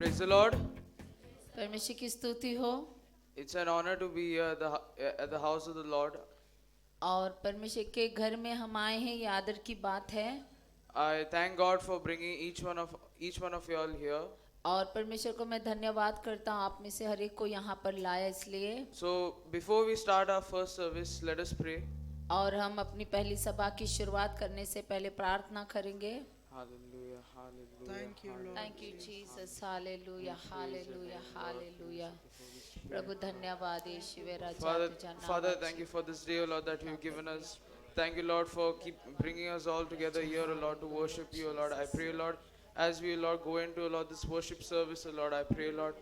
Praise the Lord. परमेश्वर की स्तुति हो। It's an honor to be here at the house of the Lord. और परमेश्वर के घर में हम आए हैं, ये आदर की बात है। I thank God for bringing each one of you all here. और परमेश्वर को मैं धन्यवाद करता हूँ, आप में से हर एक को यहाँ पर लाया इसलिए। So before we start our first service, let us pray. और हम अपनी पहली सभा की शुरुआत करने से पहले प्रार्थना करेंगे। Hallelujah, hallelujah. Thank you, Lord. Thank you Jesus, hallelujah, hallelujah, hallelujah. प्रभु धन्यवाद यीशुवे राजा Father, तुझा नाम Father, है। thank you for this day, O Lord, that you've given us. Thank you, Lord, for keep bringing us all together here, O Lord, to worship you, O Lord. I pray, Lord, as we, Lord, go into, O Lord, this worship service, O Lord, I pray, Lord,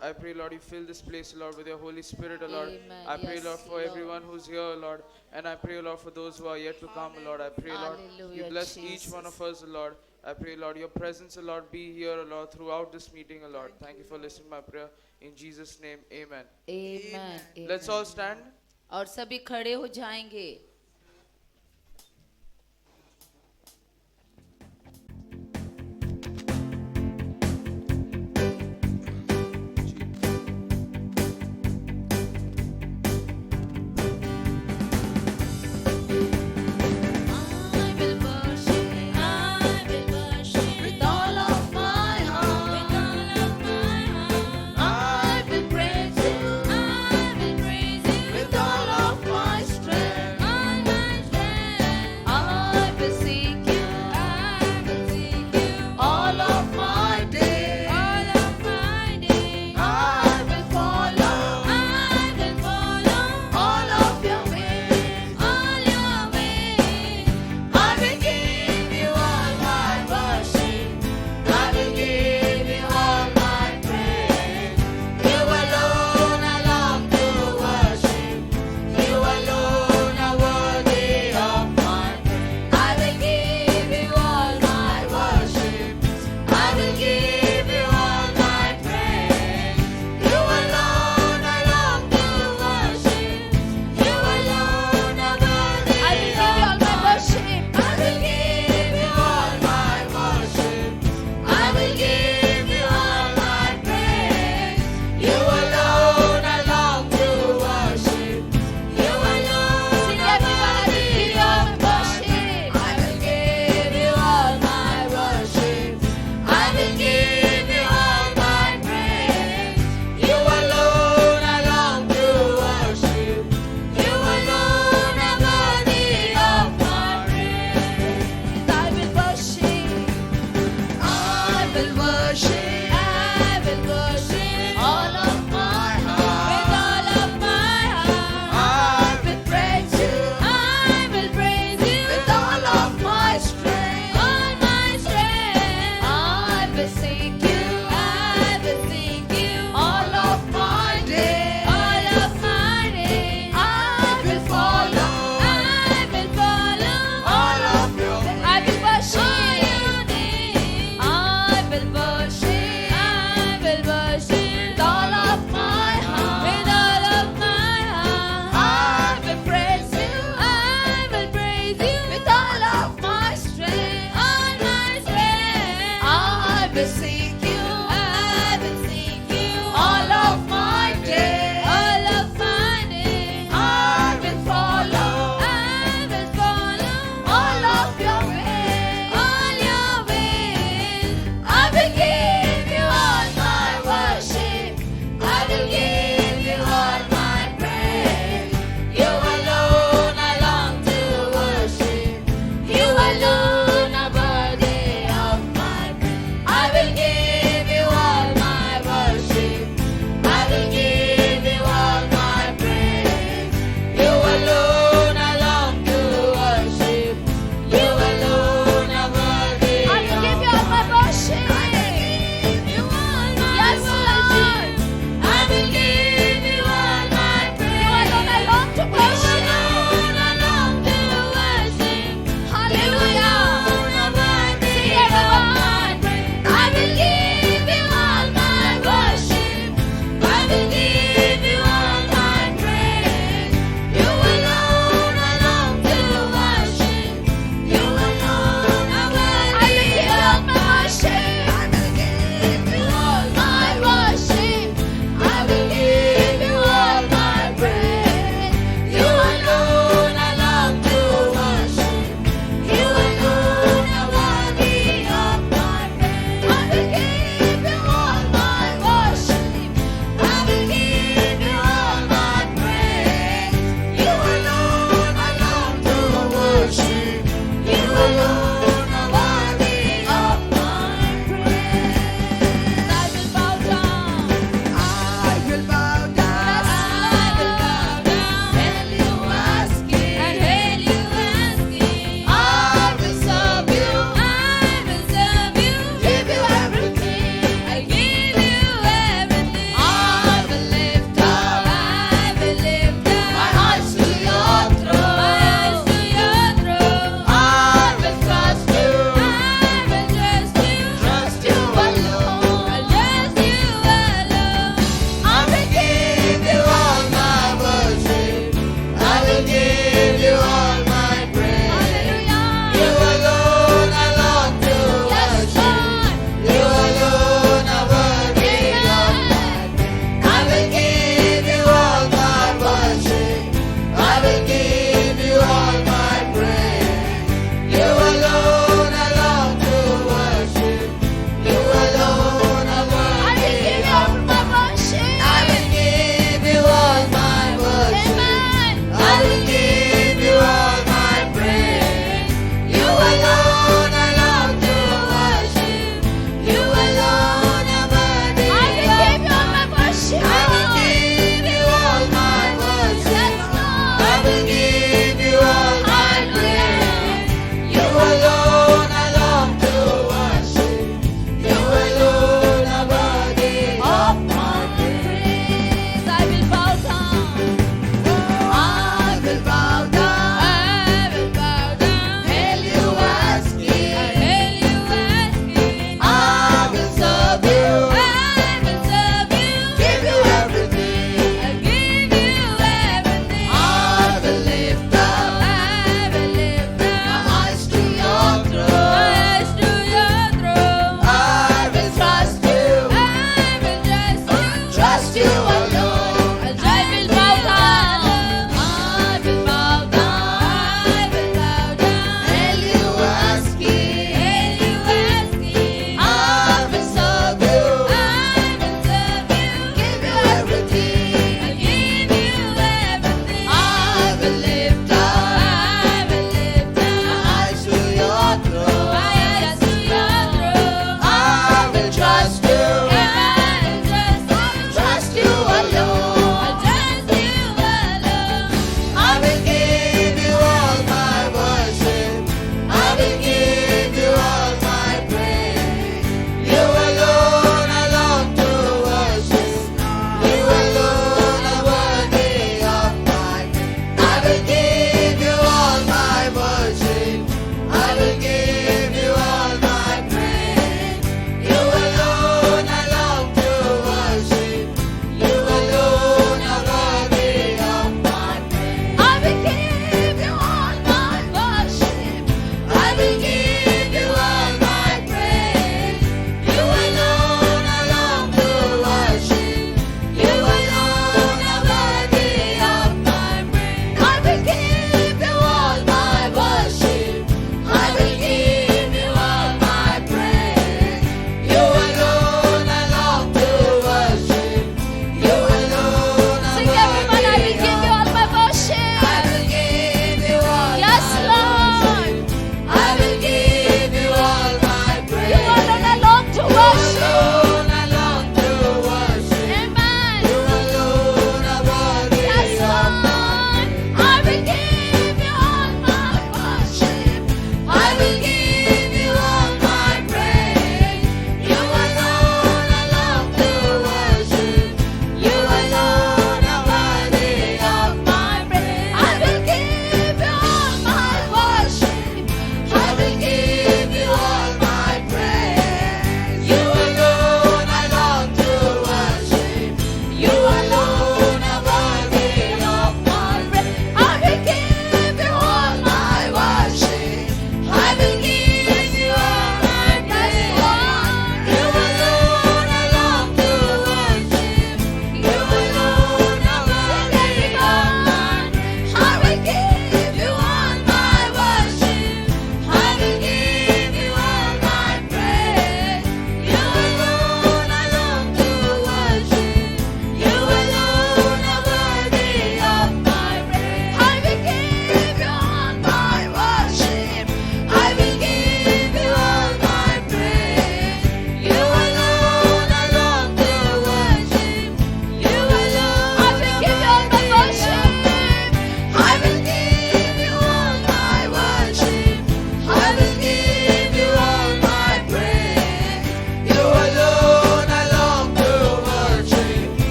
I pray, Lord, you fill this place, Lord, with your Holy Spirit, O Lord. Amen. I pray, Yes, Lord, for Lord. everyone who's here, O Lord, and I pray, Lord, for those who are yet to come, O Lord. I pray, Lord, you Hallelujah, bless each one of us, O Lord. I pray, Lord, your presence, O Lord, be here, O Lord, throughout this meeting, O Lord. Thank you for listening to my prayer. In Jesus' name, amen. Amen, Let's amen। all stand. और सभी खड़े हो जाएंगे। I will worship with all of my heart. I will praise you with all of my strength.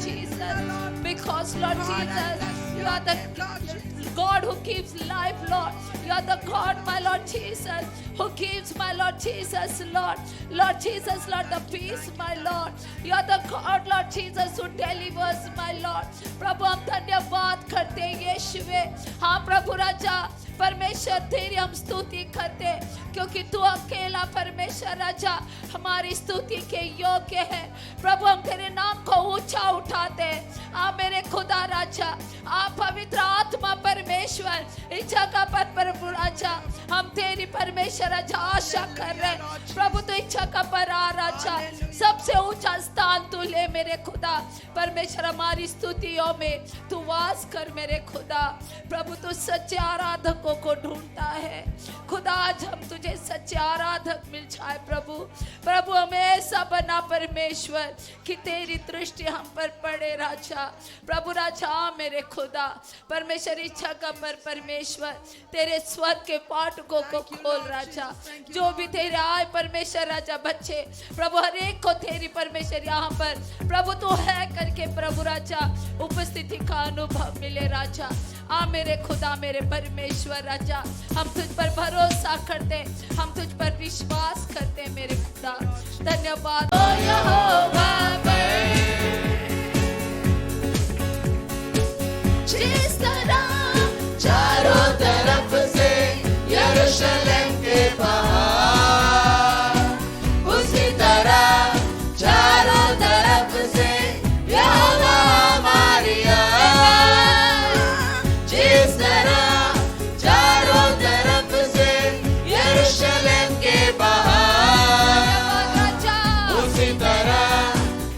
Jesus. Because, Lord Jesus, you are the God who gives life, Lord. You are the God, my Lord Jesus, who gives, my Lord Jesus, Lord. Lord Jesus, Lord, the peace, my Lord. You are the God, Lord Jesus, who delivers, my Lord. प्रभु हम धन्यवाद करते हैं यीशुवे. हाँ प्रभु राजा परमेश्वर तेरी हम स्तुति करते क्योंकि तू अकेला परमेश्वर राजा हमारी स्तुति के योग्य है. प्रभु हम तेरे नाम को ऊंचा उठाते हैं. आप मेरे खुदा राजा, आप पवित्र आत्मा परमेश्वर इस जगह पर प्रभु राजा हम तेरी परमेश्वर राजा आशा कर रहे हैं. प्रभु तू इस जगह पर आ राजा, सबसे ऊंचा स्थान तू ले मेरे खुदा परमेश्वर. हमारी स्तुतियों में तू वास कर मेरे खुदा. प्रभु तू सच्चे आराधकों को ढूंढता है खुदा. आज हम तुझे सच्चे आराधक मिल जाए प्रभु. प्रभु हमें ऐसा बना परमेश्वर कि तेरी दृष्टि हम पर पड़े राजा. प्रभु राजा मेरे खुदा परमेश्वर इच्छा का पर परमेश्वर तेरे स्वर्ग के फाटकों को खोल राजा. जो भी तेरे आए परमेश्वर राजा बच्चे प्रभु हर एक को तेरी परमेश्वर यहाँ पर प्रभु तू है करके प्रभु राजा उपस्थिति का अनुभव मिले राजा. आ मेरे खुदा मेरे परमेश्वर राजा हम तुझ पर भरोसा करते, हम तुझ पर विश्वास करते मेरे खुदा. धन्यवाद ओ यहोवा जिस तरह चारों तरफ से यरूशलेम के बाहर, उसी तरह चारों तरफ से यहोवा हमारी आवाज़. जिस तरह चारों तरफ से यरूशलेम के बाहर, उसी तरह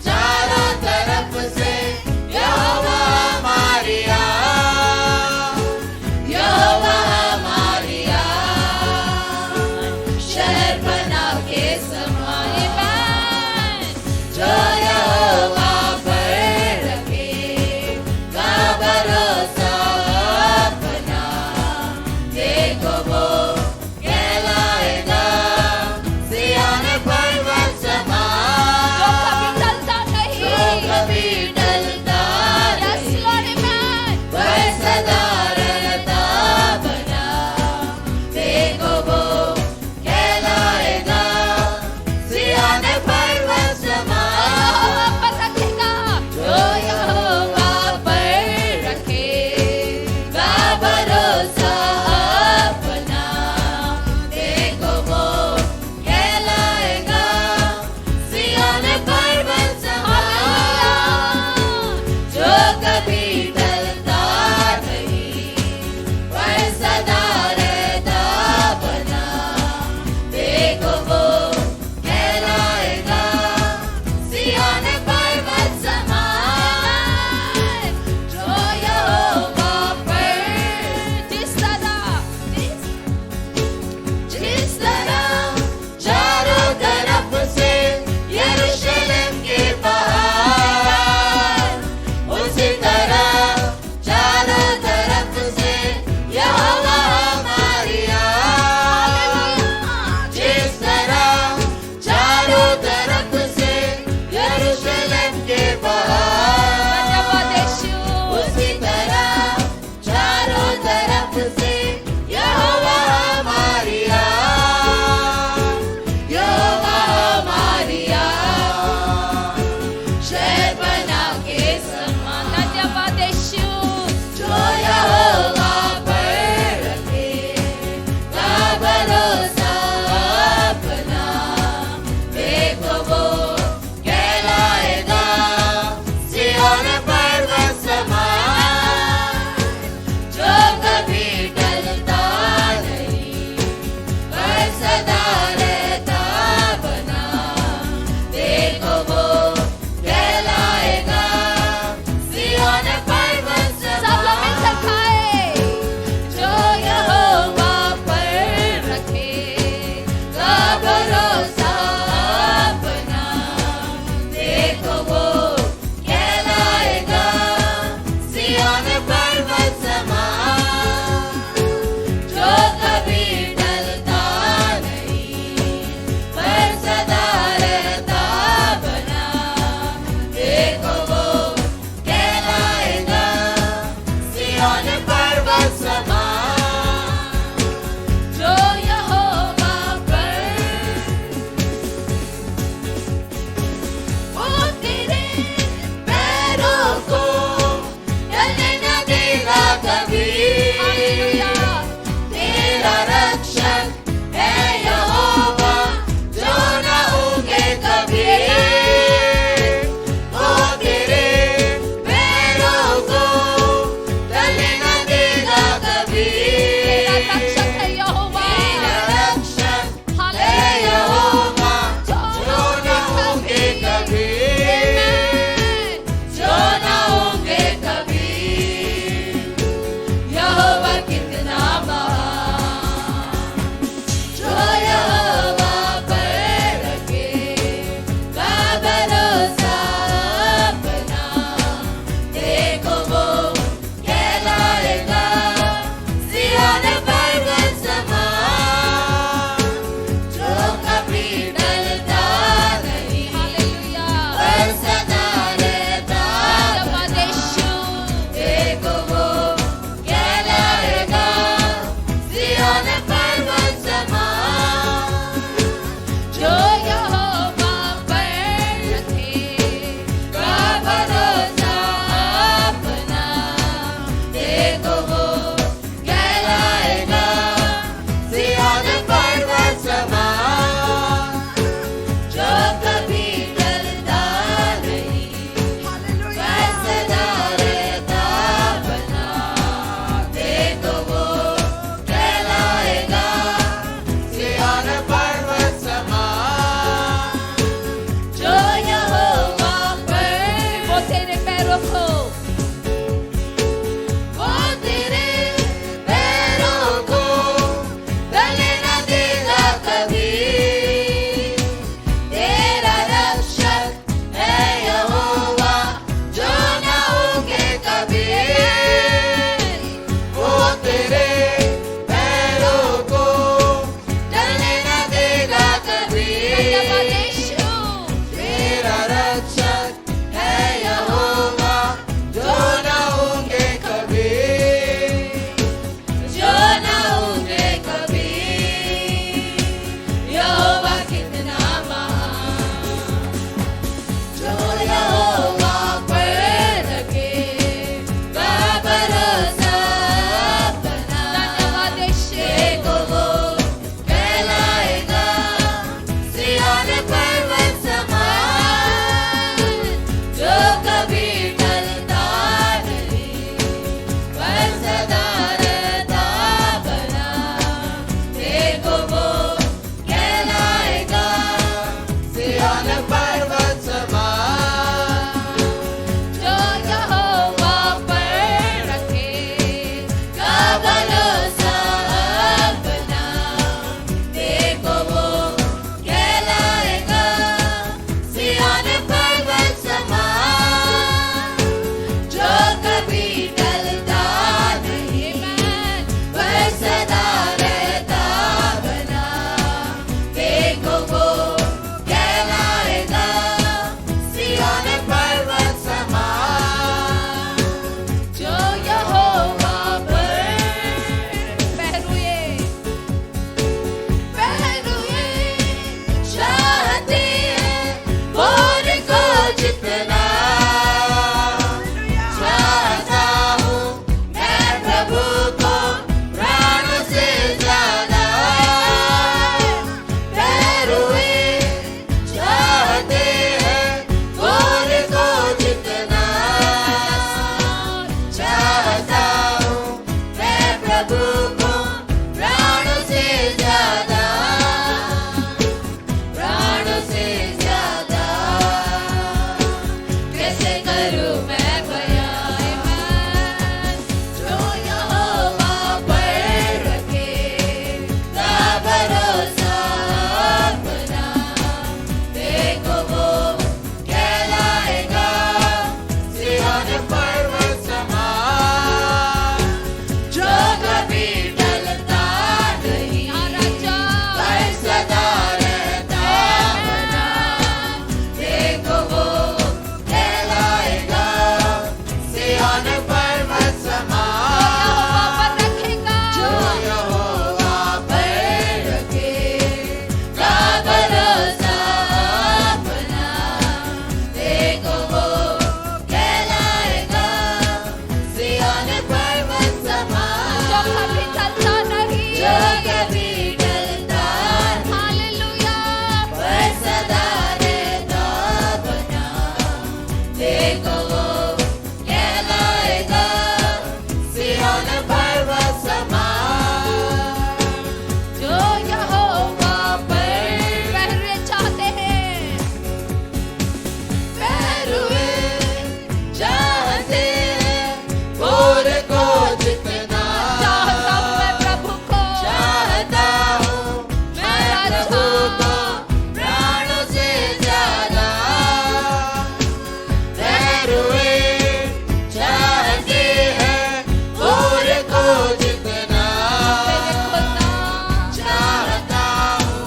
चारों तरफ से यहोवा हमारी आवाज़. पर्वत समान, जो यहोवा पर वो तेरे पैरों को चलने न देगा कभी। हालेलुया तेरा रक्षक है यहोवा, जो न ऊँगे कभी। वो तेरे पैरों को चलने न देगा कभी। जितना मेरे खुदा चाहता हूँ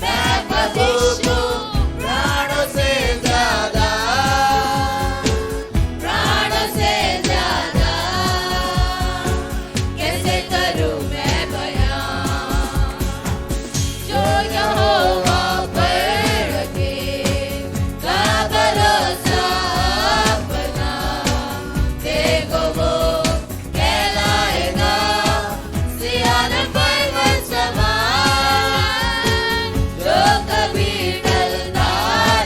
मैं प्रभु को प्राणों से ज्यादा कैसे करूँ मैं बयां जो यहोवा पर रखे का भरोसा अपना देखो वो कहलाएगा सियान पर्वत समान जो कभी टलता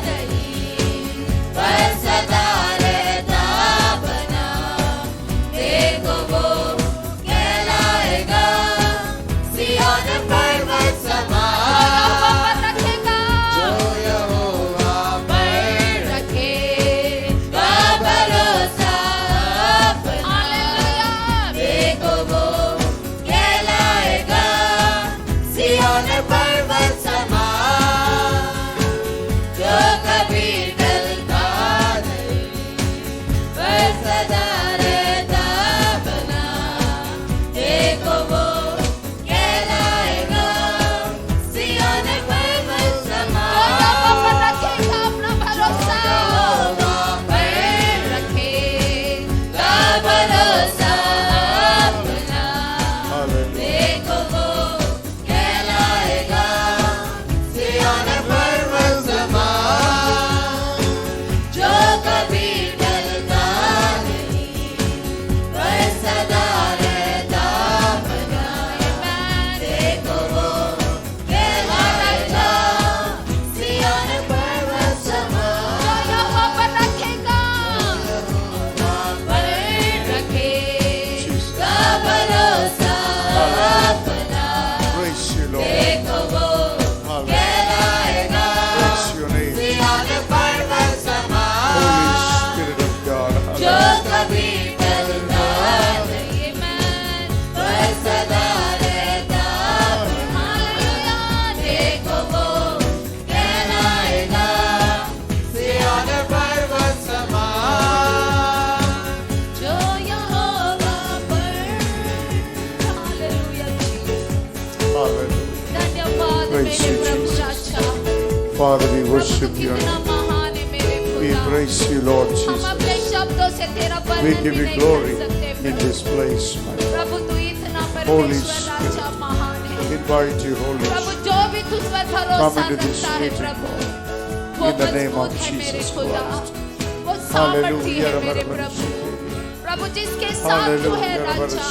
नहीं पर सदा रहता बना देखो वो कहलाएगा सियान पर्वत समान रखेगा जो यहोवा पर रखे का भरोसा अपना हालेलुया देखो वो कहलाएगा सिय्योन पर्वत समान जो कभी टलता नहीं पर सदा रहता बना देखो वो कहलाएगा सिय्योन पर्वत समान रखेगा अपना भरोसा यहोवा पर रखे का भरोसा अपना देखो वो कहलाएगा सिय्योन पर्वत समान जो कभी टलता नहीं पर सदा रहता बना देखो वो कहलाएगा सिय्योन पर्वत समान यहोवा पर रखेगा पर रखे का भरोसा अपना Praise you, Lord. देखो वो कहलाएगा Bless your name. सिय्योन पर्वत Holy समान Spirit of God. जो कभी टलता नहीं पर सदा रहता हालेलुया देखो वो कहलाएगा सिय्योन पर्वत समान जो यहोवा पर हालेलुया Hallelujah. धन्यवाद Praise मेरे you, Prabhu Jesus. Raja Father, we Prabhu worship तू your कितना name. महान है मेरे We खुदा praise you, Lord हम Jesus. अपने शब्दों से तेरा We वर्णन give भी you नहीं glory कर सकते in Prabhu this place, my God. प्रभु तू इतना Holy परमेश्वर राजा Spirit. महान है Invite you, Holy Prabhu Spirit. जो भी तुझ पर भरोसा Come into this रखता है meeting. प्रभु वो In the name of मजबूत है मेरे Jesus खुदा Christ. वो सामर्थी Hallelujah. है मेरे प्रभु प्रभु जिसके साथ तू है राजा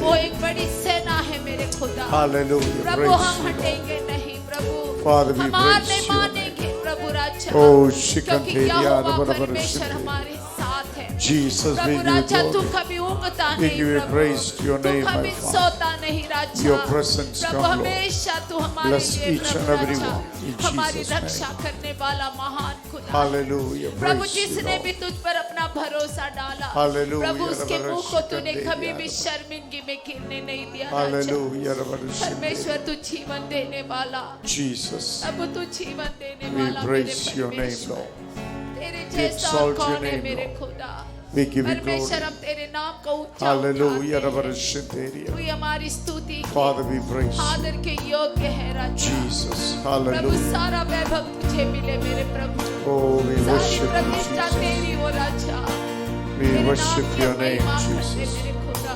वो एक बड़ी सेना है मेरे खुदा Hallelujah. प्रभु Praise हम you, Lord. हटेंगे नहीं प्रभु Father, we हम हार praise नहीं you. मानेंगे प्रभु राजा Oh, क्योंकि Shikanteria, यहोवा Rabbarabara परमेश्वर Shikante. हमारे साथ है Jesus, we Prabhu give you राजा तू glory. कभी ऊँगता We नहीं give you Prabhu praise to your तू name, my कभी Father. सोता नहीं राजा Your presence Prabhu come, Lord. हमेशा तू हमारे Bless लिए each Prabhu and every Raja one, in हमारी Jesus' name. रक्षा करने वाला महान खुदा Hallelujah. प्रभु Praise you, जिसने भी Lord. तुझ पर अपना भरोसा डाला Hallelujah. प्रभु उसके मुंह को तूने Rabbarabara कभी भी Shikante. शर्मिंदगी में गिरने नहीं दिया राजा Hallelujah. Rabbarabara Shikante. परमेश्वर तू जीवन देने वाला Jesus. प्रभु तू जीवन देने We वाला मेरे praise your name, परमेश्वर Lord. तेरे We जैसा exalt और your कौन है name, मेरे Lord. खुदा We give you परमेश्वर glory. हम तेरे नाम को ऊंचा Hallelujah. उठाते हैं। Rabbarabara Shikante. तू ही हमारी स्तुति के Father, we praise you. आदर के योग्य है राजा Jesus. प्रभु Hallelujah. सारा वैभव तुझे मिले मेरे प्रभु Oh, we सारी worship you, प्रतिष्ठा Jesus. तेरी हो राजा We तेरे नाम worship की your name, महिमा करते Jesus. मेरे खुदा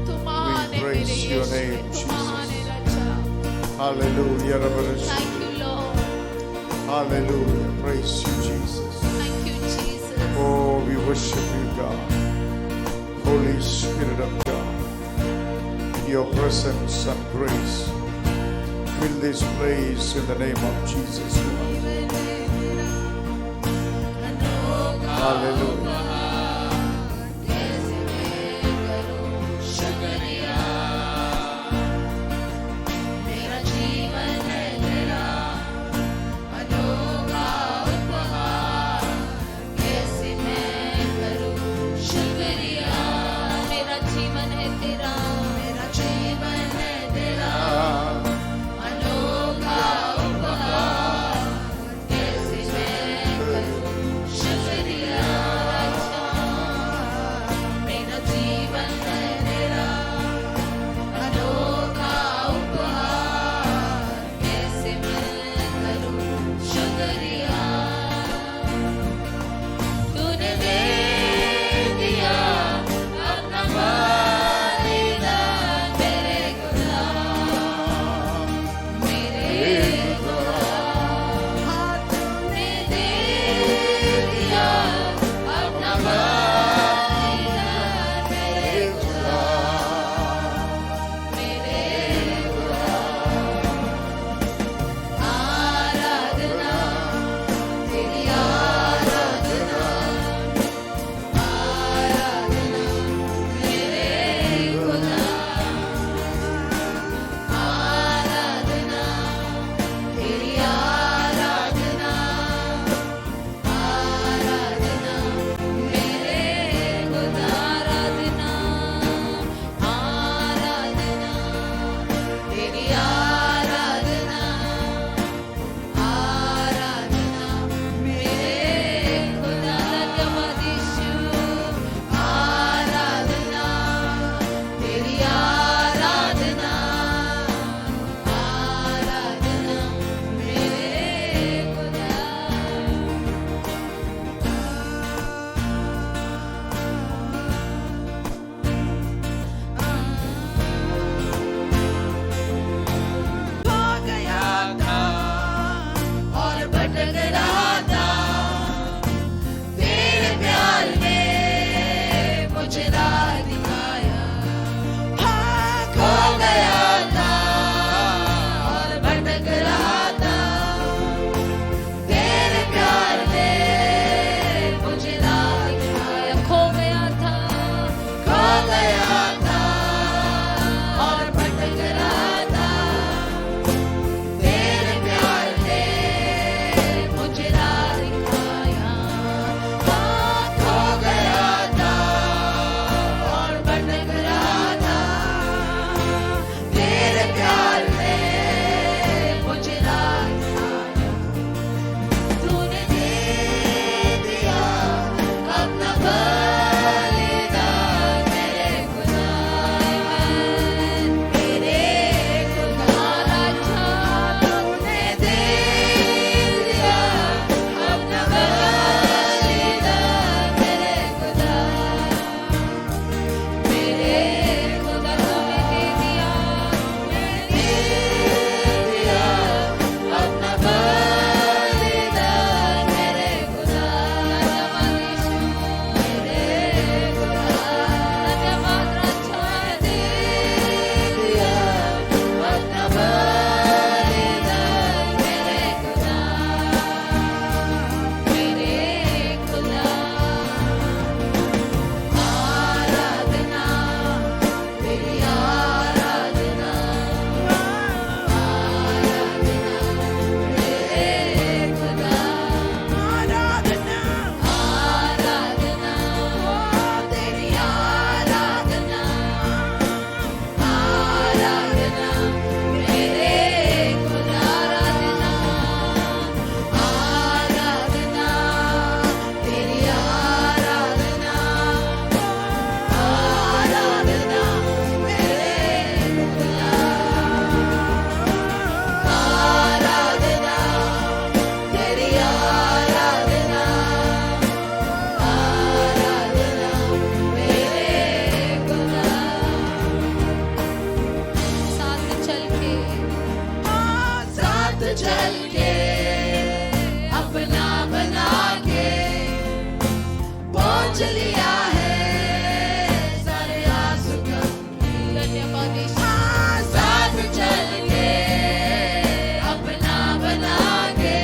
तू महान है praise मेरे your यीशु name, तू Jesus. महान है राजा Hallelujah. Rabbarabara thank Shikante. You Lord Hallelujah. Praise you, Jesus. Thank you Jesus Oh, we worship you, God. Holy Spirit of God. Your presence and grace. Fill this place in the name of Jesus Christ. Hallelujah. मेरा जीवन है तेरा अनोखा उपहार कैसे मैं करूं शुक्रिया मेरा जीवन है तेरा मेरा जीवन है तेरा अनोखा उपहार कैसे मैं करूं शुक्रिया चल के अपना बना के पहुंच लिया है सारे आंसू गम धन्यवाद यीशु। साथ चल के अपना बना के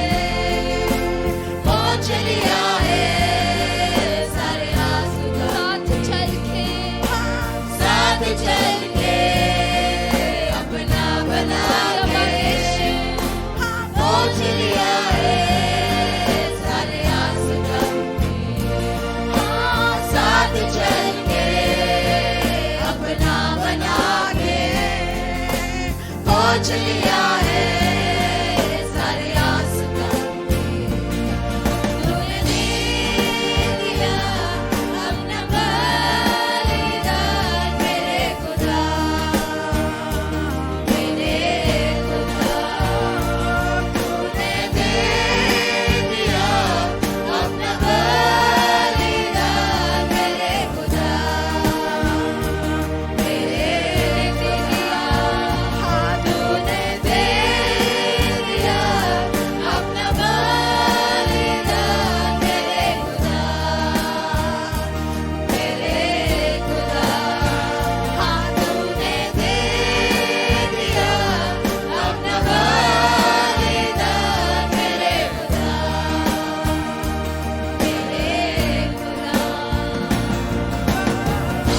पहुंच लिया है सारे आंसू गम साथ चल के साथ चल के अपना बना के पहुंच लिया है सारे आंसू गम साथ चल के अपना बना के पहुंच लिया है सारे आंसू गम तूने दे दिया अपना बलिदान मेरे खुदा तूने दे दिया अपना बलिदान मेरे खुदा हाँ तूने दे दिया अपना बलिदान मेरे खुदा हाँ तूने दे दिया अपना बलिदान मेरे खुदा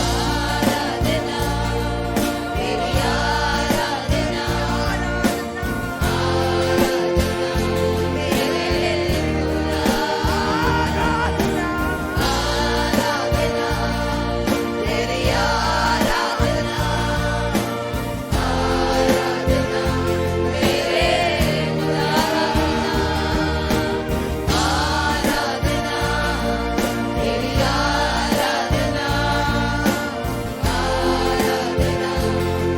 आराधना तेरी आराधना तेरी आराधना आराधना मेरे खुदा आराधना तेरी आराधना आराधना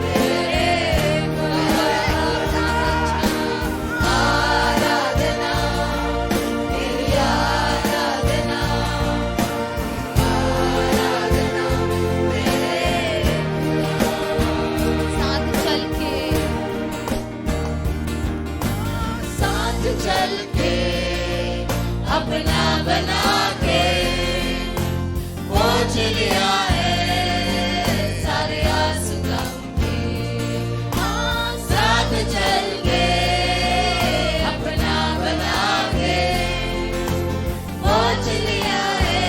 मेरे खुदा आराधना तेरी आराधना आराधना मेरे साथ चल के साथ चल के अपना बना के पहुंच लिया है सारे आंसू गम के साथ चल के अपना बना के पहुंच लिया है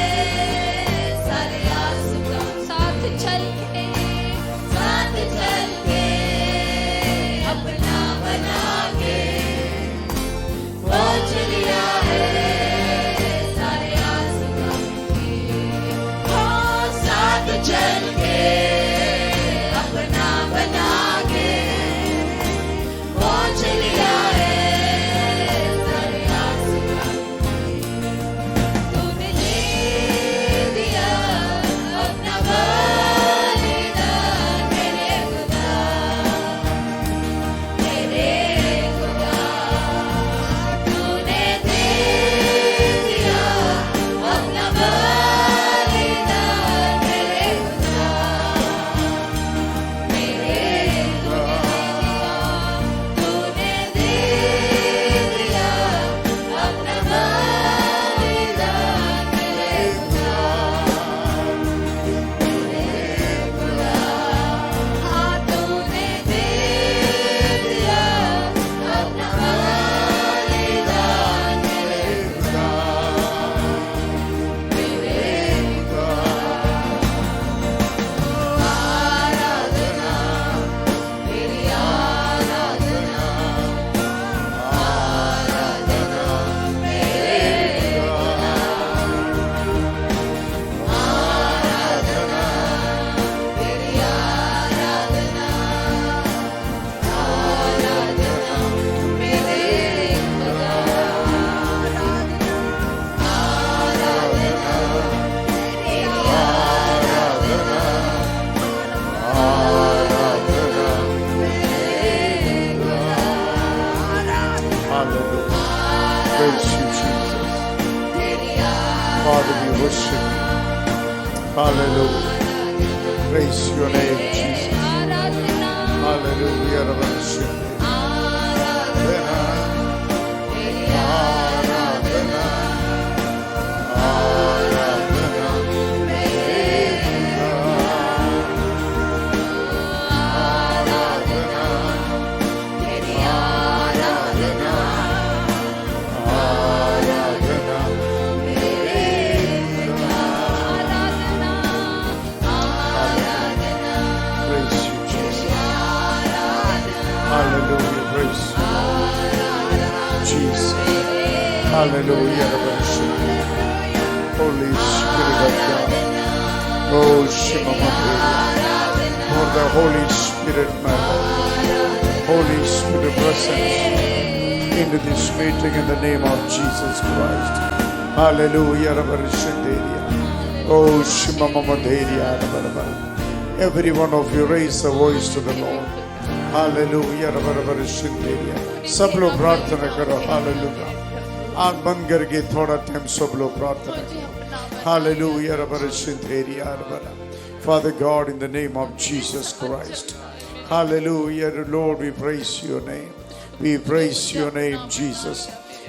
सारे आंसू गम साथ चल के साथ चल के अपना बना के पहुंच लिया है सारे आंसू गम साथ चल के अपना बना के पहुंच लिया है सारे आंसू गम तूने दे दिया अपना बलिदान मेरे खुदा तूने दे दिया अपना बलिदान मेरे खुदा तूने दे दिया अपना बलिदान मेरे खुदा हाँ तूने दे दिया अपना बलिदान मेरे खुदा आराधना तेरी आराधना आराधना मेरे आराधना तेरी आराधना आराधना मेरे खुदा आराधना तेरी आराधना Hallelujah. Praise you, Jesus. Father, we worship you. Hallelujah. Praise your name, Jesus. Aradhana Hallelujah. Hallelujah. Hallelujah. Praise Jesus. Hallelujah. Holy Spirit of God. Oh, Shema Mahadev. Oh, the Holy Spirit, my Lord. Holy Spirit presence into this meeting in the name of Jesus Christ. Hallelujah. Oh, Shema Mahadev. Every one of you raise the voice to the Lord. Hallelujah. सब लोग प्रार्थना करो. Hallelujah. आँख बंद करके थोड़ा time सब लोग प्रार्थना करो. Hallelujah. Father God, in the name of Jesus Christ. Hallelujah. Lord, we praise your name. We praise your name, Jesus.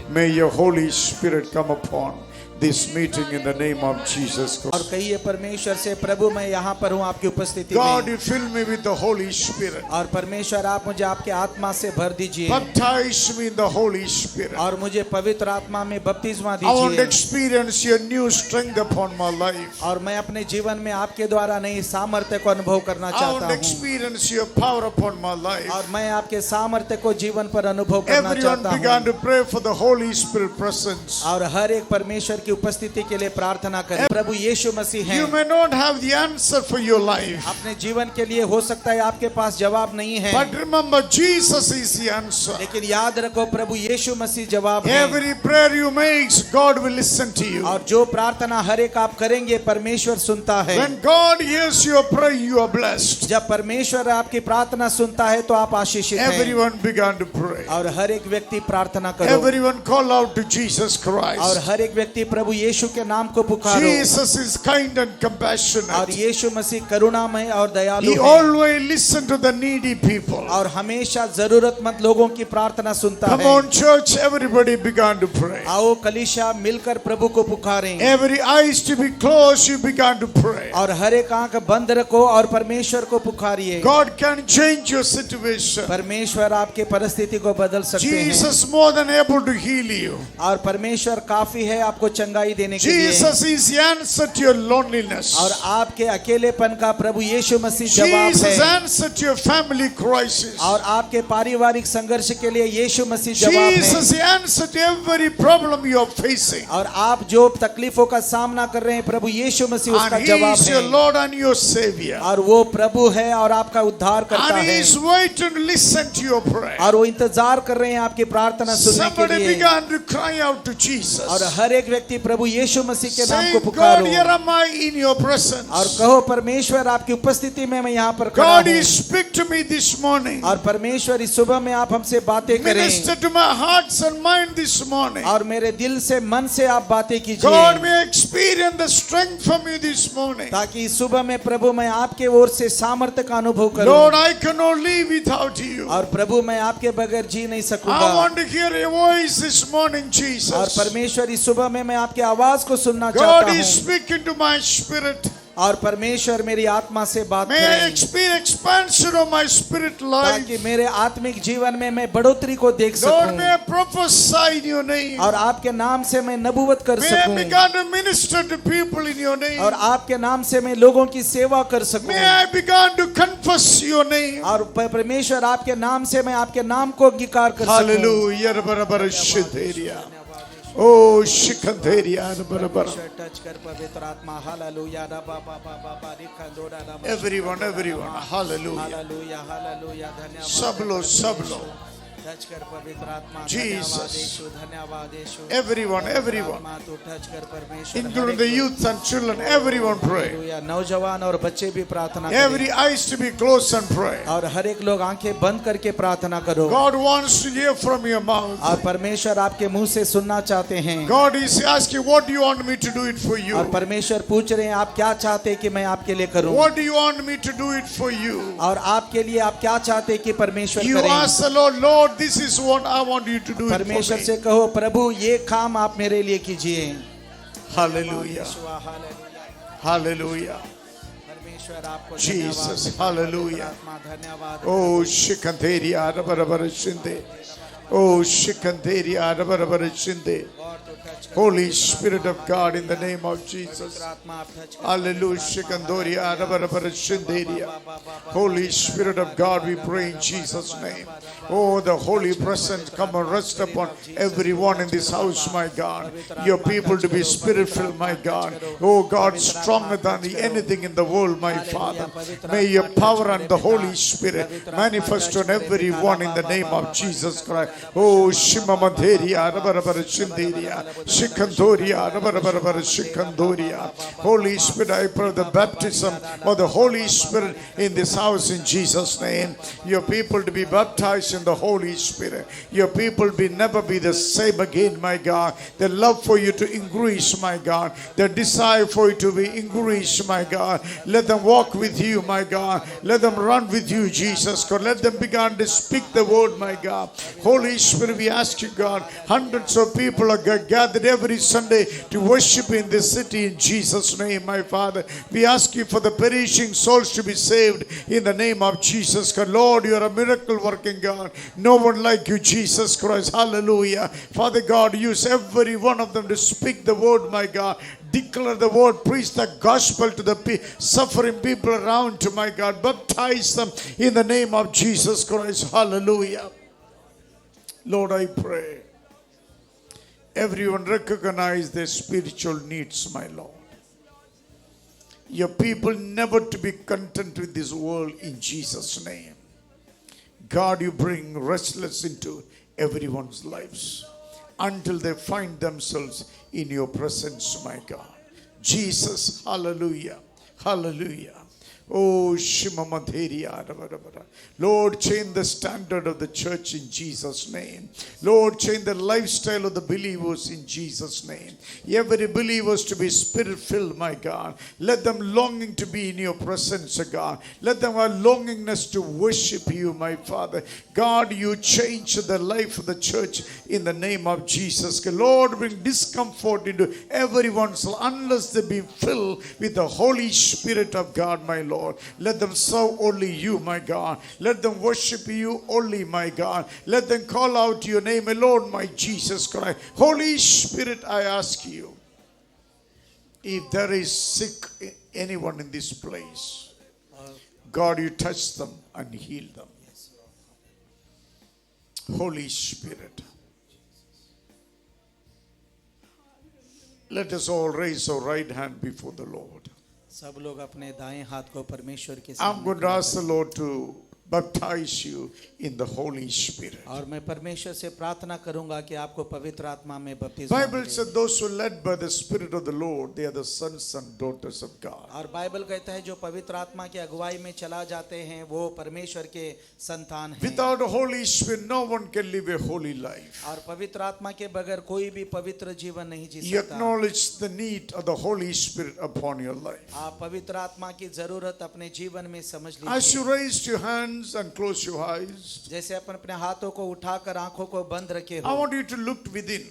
May your Holy Spirit come upon this meeting in the name of Jesus और Christ. कहिए परमेश्वर से, प्रभु मैं यहाँ पर हूँ आपकी उपस्थिति God, में, you fill me with the Holy Spirit. और परमेश्वर आप मुझे आपके आत्मा से भर दीजिए Baptize me in the Holy Spirit. और मुझे पवित्र आत्मा में बपतिस्मा I want to दीजिए experience your new strength upon my life. और मैं अपने जीवन में आपके द्वारा नई सामर्थ्य को अनुभव करना I want चाहता to हूँ experience your power upon my life. और मैं आपके सामर्थ्य को जीवन पर अनुभव करना Everyone चाहता began हूँ to pray for the Holy Spirit presence. और हर एक परमेश्वर की उपस्थिति के लिए प्रार्थना करें. प्रभु यीशु मसीह You हैं. may not have the answer for your life, अपने जीवन के लिए हो सकता है आपके पास जवाब नहीं है, but remember Jesus is the answer. लेकिन याद रखो प्रभु यीशु मसीह जवाब है. Every prayer you make, God will listen to you. और जो प्रार्थना हर एक आप करेंगे परमेश्वर सुनता है. When God hears your prayer, you are blessed. जब परमेश्वर आपकी प्रार्थना सुनता है तो आप आशीषित हैं. Everyone began to pray. और हर एक व्यक्ति प्रार्थना करो Everyone call out to Jesus और Christ. हर एक व्यक्ति प्रभु यीशु के नाम को पुकारो. Jesus is kind and और compassionate. यीशु मसीह करुणामय और दयालु He है always listens to the needy people. और हमेशा जरूरतमंद लोगों की प्रार्थना सुनता Come है. on, church, everybody began to pray. आओ कलीसिया मिलकर प्रभु को पुकारें Every eyes to be closed, you began to pray. और हर एक आंख बंद रखो और परमेश्वर को पुकारिए. God can change your situation. परमेश्वर आपके परिस्थिति को बदल सकते हैं Jesus more than able to heal you. और परमेश्वर काफी है आपको चंगाई देने के लिए. Jesus is the answer to your loneliness. और आपके अकेलेपन का प्रभु यीशु मसीह जवाब Jesus है answer to your family crisis. और आपके पारिवारिक संघर्ष के लिए यीशु मसीह जवाब Jesus है. the answer to every problem you are facing. और आप जो तकलीफों का सामना कर रहे हैं प्रभु यीशु मसीह उसका And He जवाब is your है. Lord and your Savior. और वो प्रभु है और आपका उद्धार करता And He है is waiting to listen to your prayer. और वो इंतजार कर रहे हैं आपकी प्रार्थना सुनने के Somebody लिए. began to cry out to Jesus. और हर एक व्यक्ति प्रभु यीशु मसीह के नाम को Saying, God, Pukaro here am I in your presence. और कहो परमेश्वर आपकी उपस्थिति में मैं यहाँ पर खड़ा God हूँ. is speak to me this morning. और परमेश्वर इस सुबह में आप हमसे बातें करें Minister to my hearts and mind this morning. और मेरे दिल से मन से आप बातें God कीजिए may experience the strength from you this morning. ताकि इस सुबह में प्रभु मैं आपके ओर से सामर्थ्य का अनुभव करूं. Lord, I cannot live without you. और प्रभु मैं आपके बगैर जी नहीं I सकूंगा. want to hear your voice this morning, और Jesus. परमेश्वर इस सुबह में मैं आपकी आवाज को सुनना God चाहता is हूँ speaking to my spirit. और परमेश्वर मेरी आत्मा से बात May I करें experience expansion of my spirit life. ताकि मेरे आत्मिक जीवन में मैं बढ़ोतरी को देख Lord, may I सकूं prophesy in your name. और आपके नाम से मैं नबूवत कर May I सकूं begin to minister to people in your name. और आपके नाम से मैं लोगों की सेवा कर सकूं May I begin to confess your name. और परमेश्वर आपके नाम से मैं आपके नाम को अंगीकार कर सकूं. Hallelujah. Rabara Shidheria. Oh, Shikandheria. Rabara. Touch कर पवित्र आत्मा. हालेलुया. रबा बाबा बाबा रिखा दोरा रबा. Everyone. Hallelujah. Hallelujah hallelujah. धन्यवाद. Sablo. टच कर पवित्र आत्मा. Jesus. धन्यवाद यीशु. धन्यवाद यीशु. Everyone. आत्मा तू टच कर परमेश्वर. Including the youth and children. Everyone pray. Hallelujah. नौजवान और बच्चे भी प्रार्थना करें Every eyes to be closed and pray. और हर एक लोग आंखें बंद करके प्रार्थना करो. God wants to hear from your mouth. और परमेश्वर आपके मुंह से सुनना चाहते हैं. God is asking, what do you want me to do it for और you? परमेश्वर पूछ रहे हैं आप क्या चाहते हैं कि मैं आपके लिए करूं. What do you want me to do it for you? और आपके लिए आप क्या चाहते हैं कि परमेश्वर You करें. ask the Lord, Lord, this is what I want you to do it for परमेश्वर me. से कहो प्रभु ये काम आप मेरे लिए कीजिए. Hallelujah. Hallelujah. परमेश्वर आपको Jesus. धन्यवाद. Hallelujah. आत्मा धन्यवाद. Oh, Shikantheria, Rabara Shinde. Oh, Shikantheria, Rabara Shinde. Lord तो टच करो Holy Spirit of God, in the name of Jesus. पवित्र आत्मा आप टच करो Hallelujah. Kandoria, Rabarabara, Shinderia. Holy Spirit of God, we pray in Jesus' name. Oh, the Holy Presence come and rest upon everyone in this house, my God. Your people to be spirit-filled, my God. Oh, God, stronger than anything in the world, my Father. May your power and the Holy Spirit manifest on everyone in the name of Jesus Christ. Oh, Shima Madheria, Rabarabara, Shinderia, Shikandoria, Rabarabara, Shikandoria. Holy Spirit, I pray the baptism of the Holy Spirit in this house in Jesus' name. Your people to be baptized in the Holy Spirit. Your people be never be the same again, my God. The love for you to increase, my God. The desire for you to be increased, my God. Let them walk with you, my God. Let them run with you, Jesus God. Let them begin to speak the word, my God. Holy Spirit, we ask you, God. Hundreds of people are gathered every Sunday to worship in this city in Jesus' name, my Father. We ask you for the perishing souls to be saved in the name of Jesus God. Lord, you are a miracle working God. No one like you, Jesus Christ. Hallelujah. Father God, use every one of them to speak the word, my God. Declare the word, preach the gospel to the suffering people around to my God. Baptize them in the name of Jesus Christ. Hallelujah. Lord, I pray everyone recognize their spiritual needs, my Lord. Your people never to be content with this world in Jesus' name. God, you bring restless into everyone's lives until they find themselves in your presence, my God. Jesus, hallelujah, hallelujah. Oh, Shima Madheria. Lord, change the standard of the church in Jesus' name. Lord, change the lifestyle of the believers in Jesus' name. Every believer to be spirit-filled, my God. Let them longing to be in your presence, God. Let them have longingness to worship you, my Father. God, you change the life of the church in the name of Jesus. Lord, bring discomfort into everyone's life unless they be filled with the Holy Spirit of God, my Lord. Let them serve only you, my God. Let them worship you only, my God. Let them call out your name alone, my Jesus Christ. Holy Spirit, I ask you, if there is sick anyone in this place, God, you touch them and heal them. Holy Spirit, let us all raise our right hand before the Lord. सब लोग अपने दाएं हाथ को परमेश्वर के I'm सामने going to ask the Lord to baptize you in the Holy Spirit. और मैं परमेश्वर से प्रार्थना करूंगा कि आपको पवित्र आत्मा में बपतिस्मा Bible मिले। said those who are led by the Spirit of the Lord, they are the sons and daughters of God. और बाइबल कहता है जो पवित्र आत्मा की अगुवाई में चला जाते हैं वो परमेश्वर के संतान हैं। Without the Holy Spirit, no one can live a holy life. और पवित्र आत्मा के बगैर कोई भी पवित्र जीवन नहीं जी You सकता। acknowledge the need of the Holy Spirit upon your life. आप पवित्र आत्मा की जरूरत अपने जीवन में समझ As you लीजिए। raised your hands and close your eyes, जैसे अपन अपने हाथों को उठाकर आंखों को बंद रखे I हो want you to look within.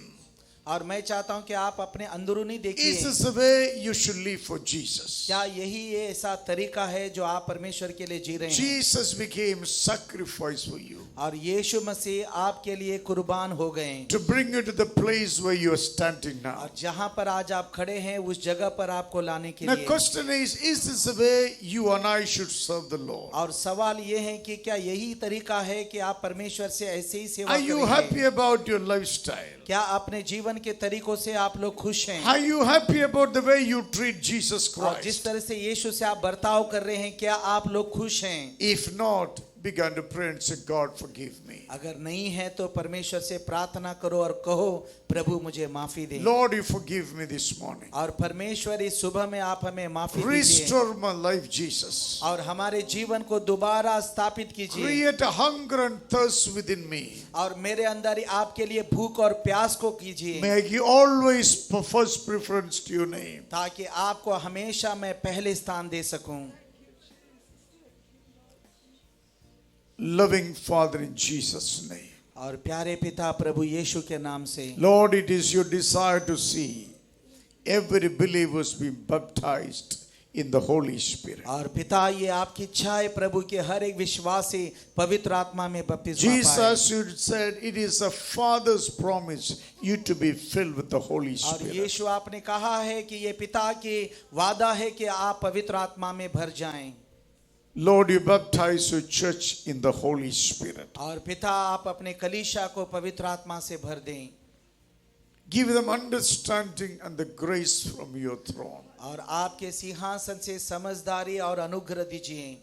और मैं चाहता हूं कि आप अपने अंदरूनी Is देखिए this the way you should live for Jesus? क्या यही ये ऐसा तरीका है जो आप परमेश्वर के लिए जी रहे हैं। Jesus became sacrifice for you और यीशु मसीह आपके लिए कुर्बान हो गए to bring you to the place where you are standing now. और जहां पर आज आप खड़े हैं उस जगह पर आपको लाने के Now, लिए। question is this the way you and I should serve the Lord? और सवाल ये है कि क्या यही तरीका है कि आप परमेश्वर से ऐसे ही सेवा Are you happy करेंगे? about your lifestyle? क्या अपने जीवन के तरीकों से आप लोग खुश हैं? Are you happy about the way you treat Jesus और जिस Christ? तरह से यीशु से आप बर्ताव कर रहे हैं क्या आप लोग खुश हैं? If not, begin to pray and say, God, forgive me. अगर नहीं है तो परमेश्वर से प्रार्थना करो और कहो प्रभु मुझे माफी दे। Lord, you forgive me this morning. और परमेश्वर इस सुबह में आप हमें माफी दीजिए Restore my life, Jesus. और हमारे जीवन को दोबारा स्थापित कीजिए Create a hunger and thirst within me. और मेरे अंदर आपके लिए भूख और प्यास को कीजिए May I give always first preference to your name. ताकि आपको हमेशा मैं पहले स्थान दे सकूं। Loving Father, in Jesus' name. और प्यारे पिता प्रभु यीशु के नाम से Lord, it is your desire to see every believer be baptized in the Holy Spirit. और पिता ये आपकी इच्छा है प्रभु के हर एक विश्वासी पवित्र आत्मा में बपतिस्मा पाए। Jesus, you said it is the Father's promise you to be filled with the Holy और Spirit. यीशु आपने कहा है कि ये पिता की वादा है कि आप पवित्र आत्मा में भर जाएं। Lord, you baptize your church in the Holy Spirit. और पिता आप अपने कलीसिया को पवित्र आत्मा से भर दें Give them understanding and the grace from your throne. और आपके सिंहासन से समझदारी और अनुग्रह दीजिए।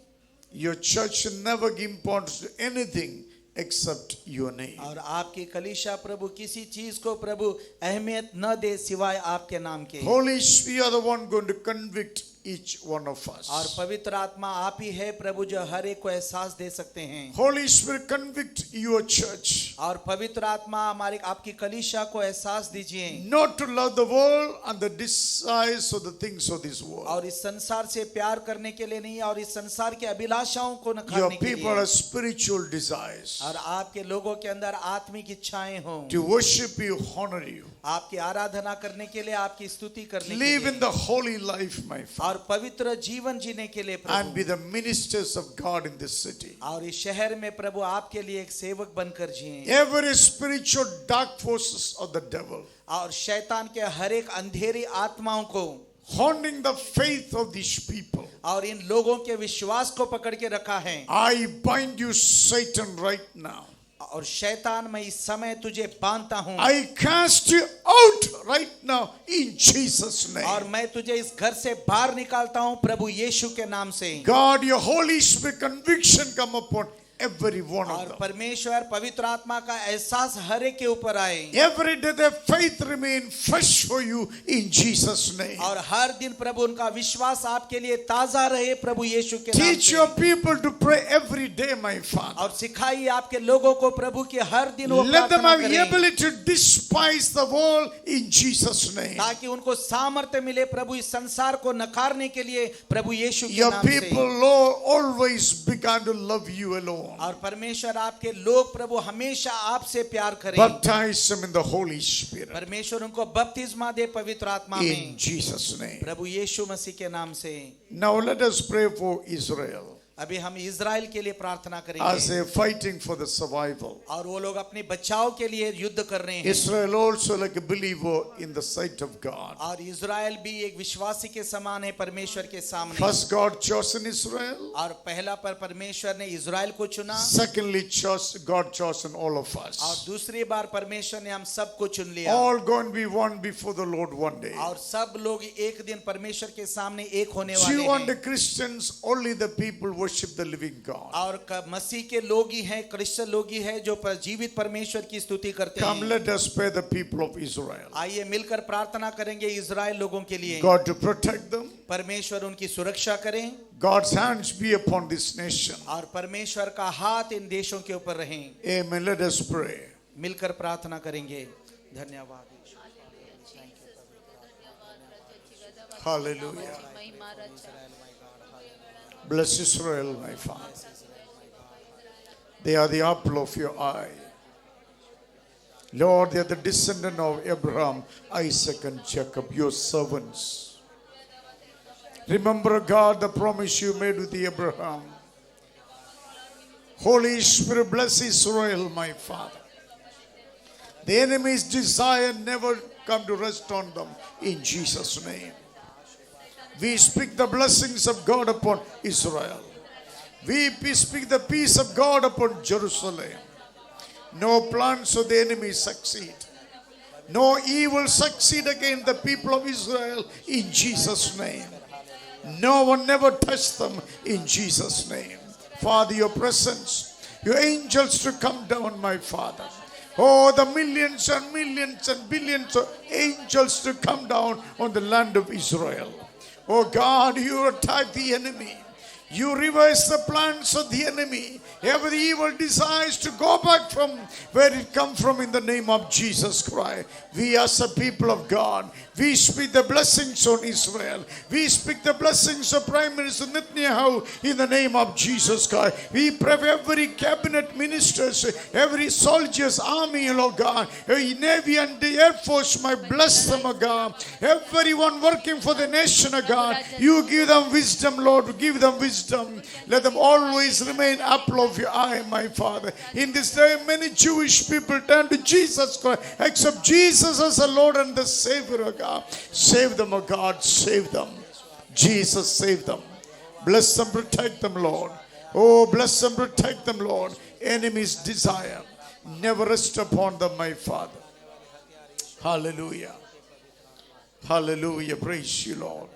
Your church should never give importance to anything except your name. और आपकी कलीसिया प्रभु किसी चीज को प्रभु अहमियत न दे सिवाय आपके नाम के। Holy Spirit, you are the one going to convict each one of और us. पवित्र आत्मा आप ही है प्रभु जो हर एक को एहसास दे सकते हैं। Holy Spirit, convict your church और पवित्र आत्मा हमारे आपकी कलीसिया को एहसास दीजिए not to love the world and the desires of the things of this world. और इस संसार से प्यार करने के लिए नहीं और इस संसार के अभिलाषाओं को Your नकारने के people लिए have spiritual desires और आपके लोगों के अंदर आत्मिक इच्छाएं हों to worship you, honor you, आपकी आराधना करने के लिए आपकी स्तुति करने के live लिए in the holy life, my Father, और पवित्र जीवन जीने के लिए and be Prabhu the ministers of God in this city. और इस शहर में प्रभु आपके लिए एक सेवक बनकर जिए Every spiritual dark forces of the devil और शैतान के हर एक अंधेरी आत्माओं को haunting the faith of these people. और इन लोगों के विश्वास को पकड़ के रखा है I bind you, Satan, right now. और शैतान मैं इस समय तुझे बांधता हूँ I cast you out right now in Jesus' और name. मैं तुझे इस घर से बाहर निकालता हूँ प्रभु यीशु के नाम से God, your Holy Spirit conviction come upon every one और of them. परमेश्वर पवित्र आत्मा का एहसास हर एक के ऊपर आए Every day their faith remain fresh for you in Jesus' name. और हर दिन प्रभु उनका विश्वास आपके लिए ताजा रहे प्रभु यीशु के नाम Teach से your people to pray every day, my Father. और सिखाइए आपके लोगों को प्रभु की हर दिन वो Let them प्रार्थना have the करें ability to despise the world in Jesus' name. ताकि उनको सामर्थ्य मिले प्रभु इस संसार को नकारने के लिए प्रभु यीशु के Your नाम से people, Lord, always began to love you alone. और परमेश्वर आपके लोग प्रभु हमेशा आपसे प्यार करें Baptize them in the Holy Spirit. परमेश्वर उनको बपतिस्मा दे पवित्र आत्मा In में Jesus' name. प्रभु यीशु मसीह के नाम से Now let us pray for Israel अभी हम इजराइल के लिए प्रार्थना as करेंगे they're fighting for the survival. और वो लोग अपने बचाव के लिए युद्ध कर रहे हैं Israel also like a believer in the sight of God. और इजराइल भी एक विश्वासी के समान है परमेश्वर के सामने First, God chosen Israel. और पहला पर परमेश्वर ने इजराइल को चुना Secondly, God chosen all of और us. दूसरी बार परमेश्वर ने हम सबको चुन लिया All going to be one before the Lord one day. और सब लोग एक दिन परमेश्वर के सामने एक होने Jew वाले and the हैं Christians, only the people worship the living God. और मसीह के लोग ही हैं क्रिश्चियन लोग ही हैं जो जीवित परमेश्वर की स्तुति करते Come, हैं let us pray the people of Israel. आइए मिलकर प्रार्थना करेंगे इजराइल लोगों के लिए God to protect them. परमेश्वर उनकी सुरक्षा करें God's hands be upon this nation. और परमेश्वर का हाथ इन देशों के ऊपर रहें Amen. Let us pray. मिलकर प्रार्थना करेंगे धन्यवाद Hallelujah. Bless Israel, my Father. They are the apple of your eye. Lord, they are the descendant of Abraham, Isaac, and Jacob, your servants. Remember, God, the promise you made with Abraham. Holy Spirit, bless Israel, my Father. The enemy's desire never come to rest on them in Jesus' name. We speak the blessings of God upon Israel. We speak the peace of God upon Jerusalem. No plans of the enemy succeed. No evil succeed against the people of Israel in Jesus' name. No one never touched them in Jesus' name. Father, your presence, your angels to come down, my Father. Oh, the millions and millions and billions of angels to come down on the land of Israel. Oh God, you attack the enemy. You reverse the plans of the enemy Every evil desires to go back from where it come from in the name of Jesus Christ. We as a people of God, we speak the blessings on Israel. We speak the blessings of Prime Minister Netanyahu in the name of Jesus Christ. We pray for every cabinet ministers, every soldier's army, Lord God, every Navy and the Air Force, my bless them, O God. Everyone working for the nation, O God, you give them wisdom, Lord, give them wisdom. Let them always remain apple of your eye, my Father. In this day, many Jewish people turn to Jesus Christ, accept Jesus as the Lord and the Savior, O God. Save them, O God, save them. Jesus, save them. Bless them, protect them, Lord. Oh, bless them, protect them, Lord. Enemies' desire never rest upon them, my Father. Hallelujah. Hallelujah. Praise you, Lord.